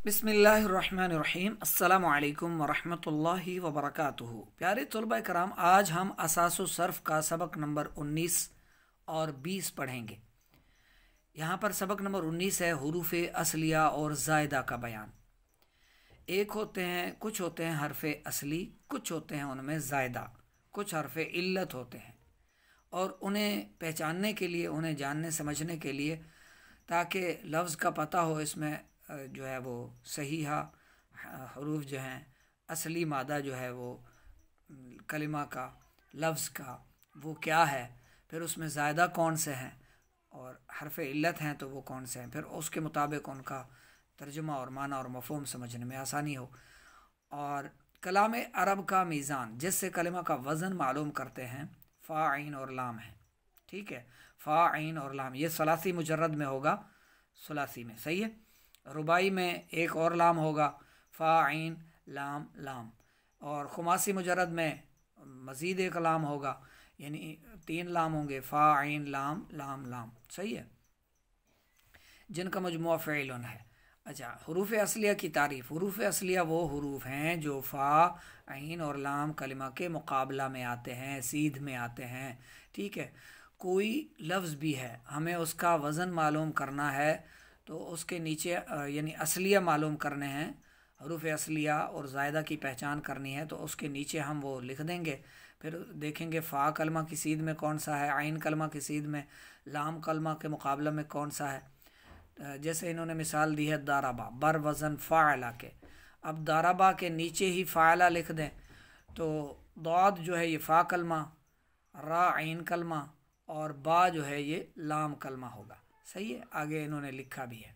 बिस्मिल्लाहिर्रहमानिर्रहीम अस्सलामु अलैकुम वरहमतुल्लाहि वबरकातुहू। प्यारे तलबा कराम, आज हम असासु सर्फ का सबक नंबर 19 और 20 पढ़ेंगे। यहाँ पर सबक नंबर 19 है हुरूफ असलिया और ज़ायदा का बयान। कुछ होते हैं हरफ़े असली, कुछ होते हैं उनमें ज़ायदा, कुछ हरफ़े इल्लत होते हैं। और उन्हें पहचानने के लिए, उन्हें जानने समझने के लिए, ताकि लफ्ज़ का पता हो इसमें जो है वो सही हरूफ जो हैं, असली मादा जो है वो कलिमा का, लफ्ज़ का वो क्या है, फिर उसमें ज़ायदा कौन से हैं और हरफ इल्लत हैं तो वो कौन से हैं, फिर उसके मुताबिक उनका तर्जुमा और माना और मफ़हूम समझने में आसानी हो। और कलाम अरब का मीज़ान, जिससे कलिमा का वज़न मालूम करते हैं, फ़ा आइन और लाम है। ठीक है, फ़ा आइन और लाम ये सलासी मुजर्रद में होगा, सलासी में सही है। रुबाई में एक और लाम होगा, फ़ा आइन लाम लाम। और खुमासी मुजर्रद में मज़ीद एक लाम होगा, यानी 3 लाम होंगे, फ़ा आइन लाम लाम लाम। सही है, जिनका मजमुआ फ़ेइलन है। अच्छा, हुरूफ असलिया की तारीफ़। हुरूफ असलिया वो हुरूफ हैं जो फ़ा आइन और लाम कलिमा के मुकाबला में आते हैं, सीध में आते हैं। ठीक है, कोई लफ्ज़ भी है, हमें उसका वज़न मालूम करना है तो उसके नीचे यानी असलिया मालूम करने हैं, हरूफ असलिया और ज़ायदा की पहचान करनी है तो उसके नीचे हम वो लिख देंगे। फिर देखेंगे फ़ा कलमा की सीध में कौन सा है, आइन कलमा की सीध में, लाम कलमा के मुकाबला में कौन सा है। जैसे इन्होंने मिसाल दी है दाराबा, बर वज़न फ़ाअला के। अब दाराबा के नीचे ही फ़ाअला लिख दें तो दाद जो है ये फ़ा कलमा, रा आइन कलमा और बा जो है ये लाम कलमा होगा। सही है, आगे इन्होंने लिखा भी है।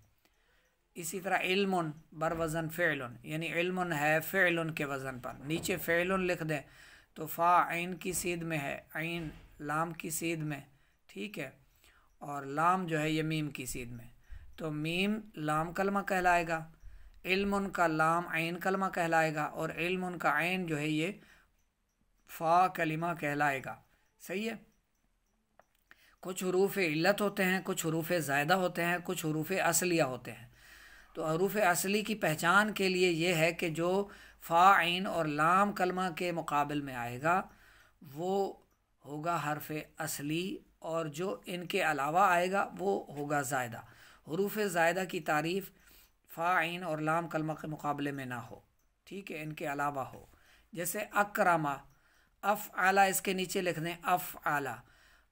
इसी तरह इल्मुन बर वज़न फ़ेइलुन, यानी इल्मुन है फ़ेइलुन के वज़न पर, नीचे फ़ेइलुन लिख दें तो फ़ा आइन की सीध में है, आइन लाम की सीध में। ठीक है, और लाम जो है ये मीम की सीध में, तो मीम लाम कलमा कहलाएगा, इल्मुन का लाम आइन कलमा कहलाएगा और इल्मुन का आइन जो है ये फ़ा कलिमा कहलाएगा। सही है, कुछ हरूफ इल्लत होते हैं, कुछ हरूफ ज़ायदा होते हैं, कुछ हरूफ असलिया होते हैं। तो हरूफ असली की पहचान के लिए ये है कि जो फ़ा आइन और लाम कलमा के मुकाबल में आएगा वो होगा हरफ असली, और जो इनके अलावा आएगा वो होगा ज़ायदा। हरूफ ज़ायदा की तारीफ़ फ़ा आइन और लाम कलमा के मुकाबले में ना हो, ठीक है, इनके अलावा हो। जैसे अकरमा, अफ़ आला इसके नीचे लिख दें, अफ़ आला।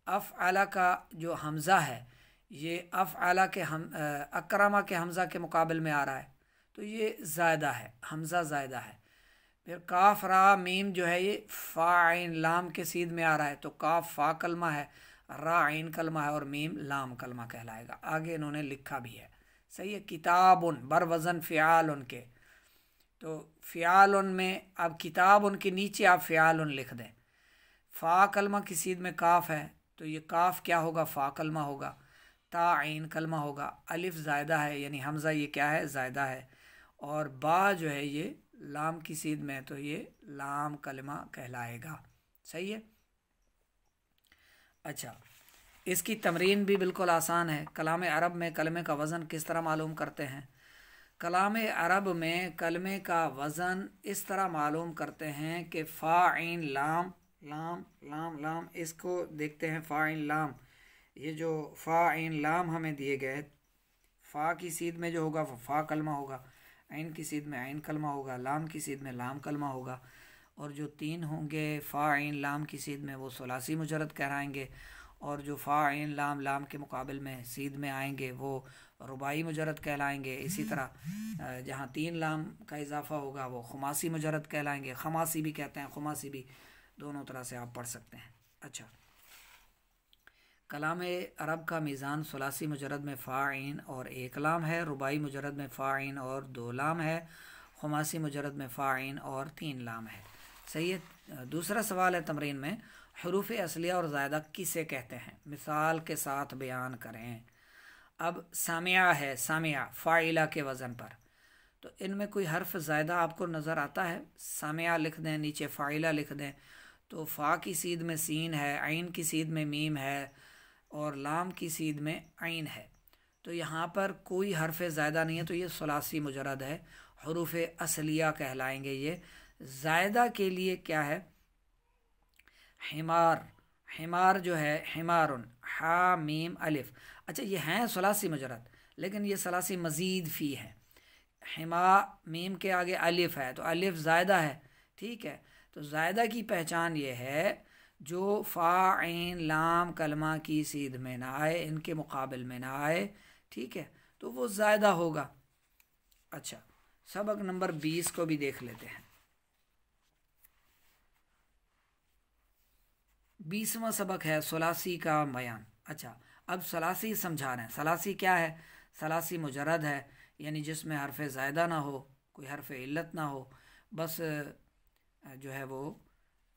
अफ़ आला का जो हमज़ा है ये अफ़ आला के अकरमा के हमज़ा के मुकाबले में आ रहा है तो ये ज़ायदा है, हमज़ा ज़ायदा है। फिर काफ रा मीम जो है ये फ़ा आइन लाम के सीध में आ रहा है तो काफ फ़ा कलमा है, रा आइन कलमा है और मीम लाम कलमा कहलाएगा। आगे इन्होंने लिखा भी है। सही है, किताबुन बर वज़न फ़ियालुन के, तो फ़ियालुन में अब किताब उनके नीचे आप फ़ियालुन लिख दें। फ़ा कलमा की सीध में काफ है तो ये काफ क्या होगा, फ़ा कलमा होगा, ता आइन कलमा होगा, अलिफ ज़ायदा है यानी हमज़ा ये क्या है, ज़ायदा है, और बा जो है ये लाम की सीध में तो ये लाम कलमा कहलाएगा। सही है। अच्छा, इसकी तमरीन भी बिल्कुल आसान है। कलाम अरब में कलमे का वज़न किस तरह मालूम करते हैं। कलाम अरब में कलमे का वज़न इस तरह मालूम करते हैं कि फ़ा आइन लाम लाम लाम लाम, इसको देखते हैं फ़ा आइन लाम, ये जो फ़ा आइन लाम हमें दिए गए, फ़ा की सीध में जो होगा वो फ़ा कलमा होगा, आइन की सीध में आइन कलमा होगा, लाम की सीध में लाम कलमा होगा, और जो 3 होंगे फ़ा आइन लाम की सीध में वो सलासी मुजर्रद कहलाएंगे, और जो फ़ा आइन लाम लाम के मुकाबल में सीध में आएंगे वो रुबाई मुजर्रद कहलाएंगे। इसी तरह जहाँ 3 लाम का इजाफा होगा वो खुमासी मुजर्रद कहलाएंगे, खमासी भी कहते हैं, खुमासी भी, दोनों तरह से आप पढ़ सकते हैं। अच्छा, कलाम अरब का मीज़ान सलासी मुजर्रद में फ़ा आइन और 1 लाम है, रुबाई मुजर्रद में फ़ा आइन और 2 लाम है, खुमासी मुजर्रद में फ़ा आइन और 3 लाम है। सही है। दूसरा सवाल है तमरीन में, हरूफ असलिया और ज़ायदा किसे कहते हैं, मिसाल के साथ बयान करें। अब सामिया है, सामिया फ़ाइला के वज़न पर, तो इनमें कोई हर्फ ज़ायदा आपको नज़र आता है, सामिया लिख दें, नीचे फ़ाइला लिख दें, तो फ़ा की सीध में सीन है, आइन की सीध में मीम है और लाम की सीध में आइन है। तो यहाँ पर कोई हरफ ज़ायदा नहीं है, तो ये सुलासी मुजरद है, हरूफ असलिया कहलाएंगे ये। ज़ायदा के लिए क्या है, हिमार, हिमार जो है हिमारुन, हा मीम अलिफ। अच्छा ये हैं सुलासी मुजरद, लेकिन ये सलासी मज़ीद फ़ी है। हिमा मीम के आगे अलिफ है, तो अलिफ ज़ायदा है, ठीक है। तो ज़ायदा की पहचान ये है जो फ़ा ऐन लाम कलमा की सीध में ना आए, इनके मुकाबिल में ना आए, ठीक है, तो वो ज़ायदा होगा। अच्छा, सबक नंबर 20 को भी देख लेते हैं। 20वां सबक है सुलासी का बयान। अच्छा, अब सलासी समझा रहे हैं। सलासी क्या है? सलासी मुजरद है, यानी जिसमें हरफ ज़ायदा ना हो, कोई हरफ इल्लत ना हो, बस जो है वो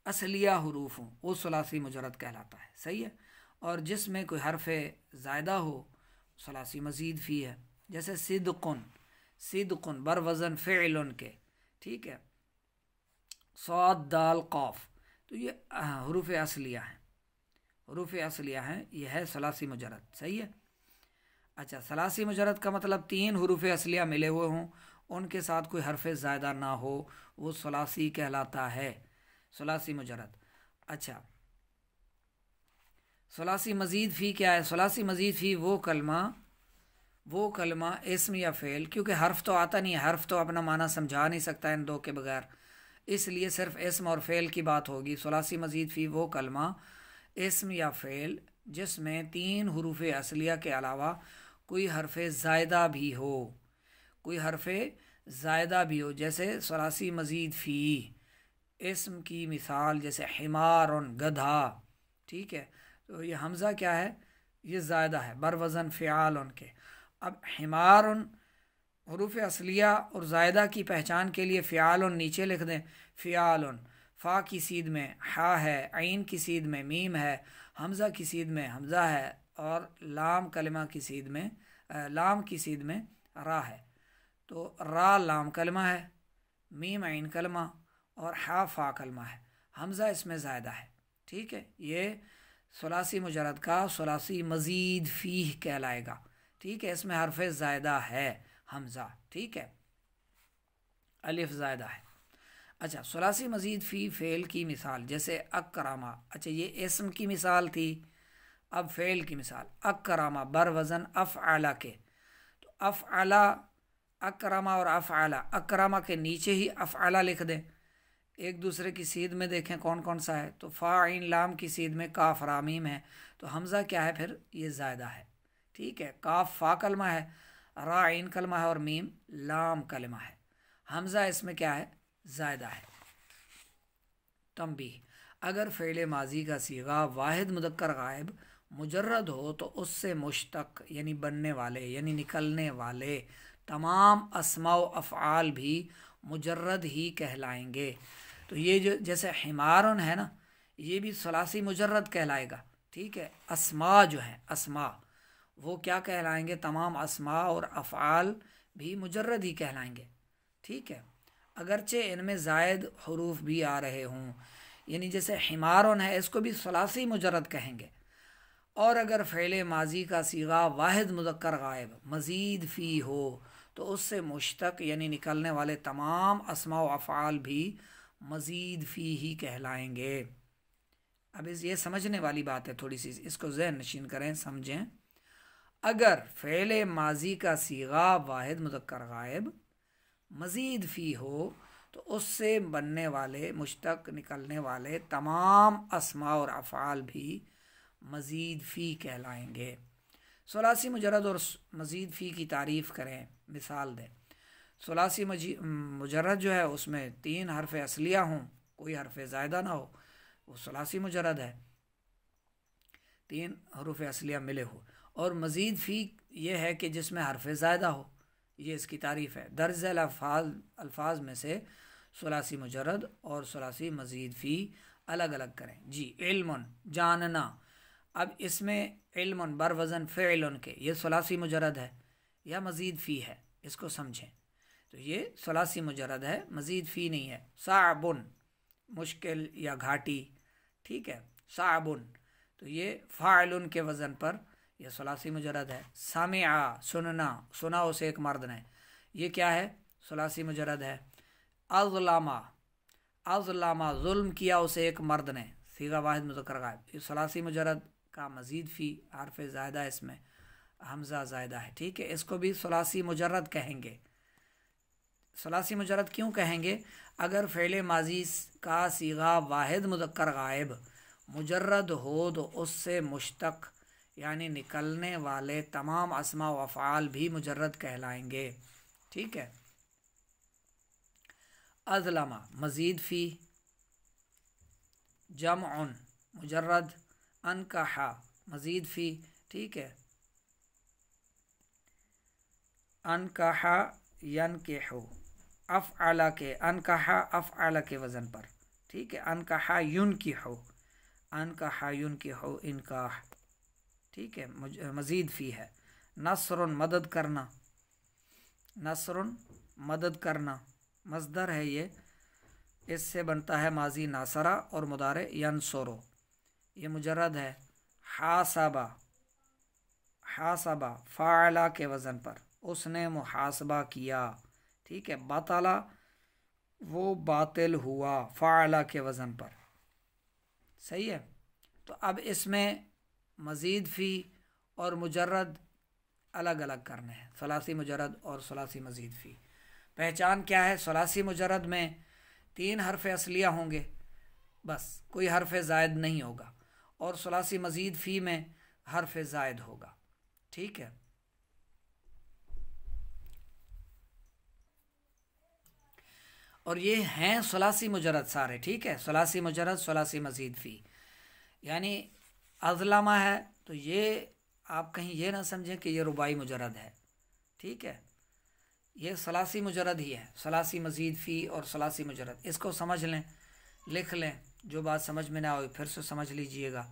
असलिया हुरूफ हों, वो सलासी मुजरद कहलाता है, सही है। और जिसमें कोई हरफ ज़ायदा हो, सलासी मज़ीद फ़ी है। जैसे सिद्कुन, सिद्कुन बर वज़न फ़िअलुन के, ठीक है, सौद दाल क़ाफ, तो ये हुरूफ असलिया हैं, हुरूफ असलिया हैं, ये है सलासी मुजरद, सही है। अच्छा, सलासी मुजरद का मतलब 3 हुरूफ असलिया मिले हुए हों, उनके साथ कोई हरफ ज़ायदा ना हो, वो सलासी कहलाता है, सलासी मुजरद। अच्छा, सलासी मज़ीद फ़ी क्या है? सलासी मज़ीद फ़ी वो कलमा इस्म या फ़ेल, क्योंकि हर्फ तो आता नहीं है, हर्फ तो अपना माना समझा नहीं सकता इन दो के बगैर, इसलिए सिर्फ इस्म और फ़ेल की बात होगी। सलासी मज़ीद फ़ी वो कलमा इस्म या फ़ेल जिसमें 3 हुरूफ असलिया के अलावा कोई हरफ ज़ायदा भी हो, कोई हरफ ज़ायदा भी हो। जैसे सलासी मज़ीद फ़ी इस्म की मिसाल, जैसे हिमारुन गधा, ठीक है, तो ये हमज़ा क्या है? ये ज़ायदा है, बर वज़न फ़िआल के। अब हिमारुन हुरूफ असलिया और ज़ायदा की पहचान के लिए फ़िआलुन नीचे लिख दें, फ़िआलुन, फ़ा की सीध में हा है, ऐन की सीध में मीम है, हमज़ा की सीध में हमज़ा है, और लाम कलमा की सीध में लाम की सीध में रा है। तो रा लाम कलमा है, मीम ऐन कलमा, और हा फ़ा कलमा है, हमज़ा इसमें ज़ायदा है, ठीक है। ये सुलासी मुजरद का सुलासी मज़ीद फ़ीह कहलाएगा, ठीक है। इसमें हरफ ज़ायदा है हमज़ा, ठीक है, अलिफ ज़ायदा है। अच्छा, सुलासी मज़ीद फ़ी फ़ेल की मिसाल, जैसे अकरामा। अच्छा, ये इस्म की मिसाल थी, अब फ़ेल की मिसाल, अकरामा बर वज़न अफ़अला के। तो अफ़अला, अकरामा और अफ़अला, अकरामा के नीचे ही अफ़अला लिख दें, एक दूसरे की सीध में देखें कौन कौन सा है, तो फ़ा इन लाम की सीध में काफ रामीम है, तो हमज़ा क्या है फिर? ये ज़ायदा है, ठीक है। काफ फ़ा कलमा है, रा इन कलमा है, और मीम लाम कलमा है, हमज़ा इसमें क्या है? ज़ायदा है। तंबीह, अगर फ़ेल माजी का सीगा वाहिद मुदक्कर गायब मुजर्रद हो तो उससे मुश्तक यानी बनने वाले यानी निकलने वाले तमाम अस्मा व अफ़आल भी मुजर्रद ही कहलाएंगे। तो ये जो जैसे हिमारुन है ना, ये भी सलासी मुजर्रद कहलाएगा, ठीक है। अस्मा जो है, अस्मा वो क्या कहलाएंगे? तमाम अस्मा और अफ़आल भी मुजर्रद ही कहलाएंगे, ठीक है, अगरचे इनमें ज़ायद हुरूफ भी आ रहे हों। यानी जैसे हिमारुन है, इसको भी सलासी मुजर्रद कहेंगे। और अगर फ़ेल माजी का सीगा वाहिद मुदक्कर गायब मज़ीद फ़ी हो तो उससे मुश्तक यानी निकलने वाले तमाम अस्मा व अफ़आल भी मज़ीद फ़ी ही कहलाएंगे। अब ये समझने वाली बात है थोड़ी सी, इसको ज़हन नशीन करें, समझें। अगर फ़ेल माजी का सीगा वाहिद मुदक्कर गायब मज़ीद फ़ी हो तो उससे बनने वाले मुश्तक निकलने वाले तमाम अस्मा और अफ़आल भी मज़ीद फ़ी कहलाएंगे। सलासी मुजरद और मज़ीद फ़ी की तारीफ़ करें, मिसाल दें। सलासी मुजरद जो है उसमें 3 हरफ असलिया हों, कोई हरफ ज़ायदा ना हो, वो सलासी मुजरद है, 3 हरफ असलिया मिले हो। और मज़ीद फ़ी ये है कि जिसमें हरफ ज़ायदा हो, ये इसकी तारीफ़ है। दर्ज अल्फाज में से सलासी मुजरद और सलासी मज़ीद फ़ी अलग अलग करें जी। इल्मुन जानना, अब इसमें इल्मुन बर वज़न फ़िअलुन के, ये सलासी मुजरद है या मज़ीद फ़ी है, इसको समझें। तो ये सलासी मुजरद है, मज़ीद फ़ी नहीं है। साबुन मुश्किल या घाटी, ठीक है, साबुन, तो ये फ़ाइलुन के वज़न पर ये सुलासी मुजरद है। सामिआ सुनना, सुना उसे एक मर्द ने, ये क्या है? सुलासी मुजरद है। अज़लामा, अज़लामा जुल्म किया उसे एक मर्द ने, सीगा वाहिद मुज़क्कर गायब, ये सुलासी मुजरद का मज़ीद फ़ी हर्फ ज़ायदा, इसमें हमज़ा ज़ायदा है, ठीक है। इसको भी सुलासी मुजरद कहेंगे। सुलासी मुजरद क्यों कहेंगे? अगर फ़ेल माजी का सीगा वाहिद मुज़क्कर गायब मुजर्रद हो तो उससे मुश्तक यानी निकलने वाले तमाम अस्मा व अफ़आल भी मुजर्रद कहलाएंगे, ठीक है। अज़लमा मज़ीद फ़ी, जमउन मुजर्रद, अनकहा मज़ीद फ़ी, ठीक है। अनकहा यनकिहु, अफ़अला के, अनकहा अफ़अला के वज़न पर, ठीक है। अनकहा युनकिहु, अनकहा युनकिहु इनकाह, ठीक है। मज़ीद फ़ी है। नस्रुन मदद करना, नस्रुन मदद करना मस्दर है ये, इससे बनता है माजी नासरा और मुदारे यनसुरु, ये मुजर्रद है। हासबा, हासबा फ़अला के वज़न पर, उसने मुहासबा किया, ठीक है। बतला वो बातिल हुआ, फ़अला के वज़न पर, सही है। तो अब इसमें मज़ीद फ़ी और मुजर्रद अलग अलग करने हैं, सुलासी मुजर्रद और सुलासी मज़ीद फ़ी। पहचान क्या है? सुलासी मुजर्रद में 3 हर्फ असलिया होंगे, बस कोई हर्फ ज़ायद नहीं होगा, और सुलासी मज़ीद फ़ी में हर्फ ज़ायद होगा, ठीक है। और ये हैं सुलासी मुजर्रद सारे, ठीक है। सुलासी मुजर्रद, सुलासी मज़ीद फ़ी, यानी अज़लमा है तो ये आप कहीं ये ना समझें कि ये रुबाई मुजर्रद है, ठीक है। ये सलासी मुजर्रद ही है, सलासी मज़ीद फ़ी और सलासी मुजर्रद, इसको समझ लें, लिख लें। जो बात समझ में ना आए फिर से समझ लीजिएगा।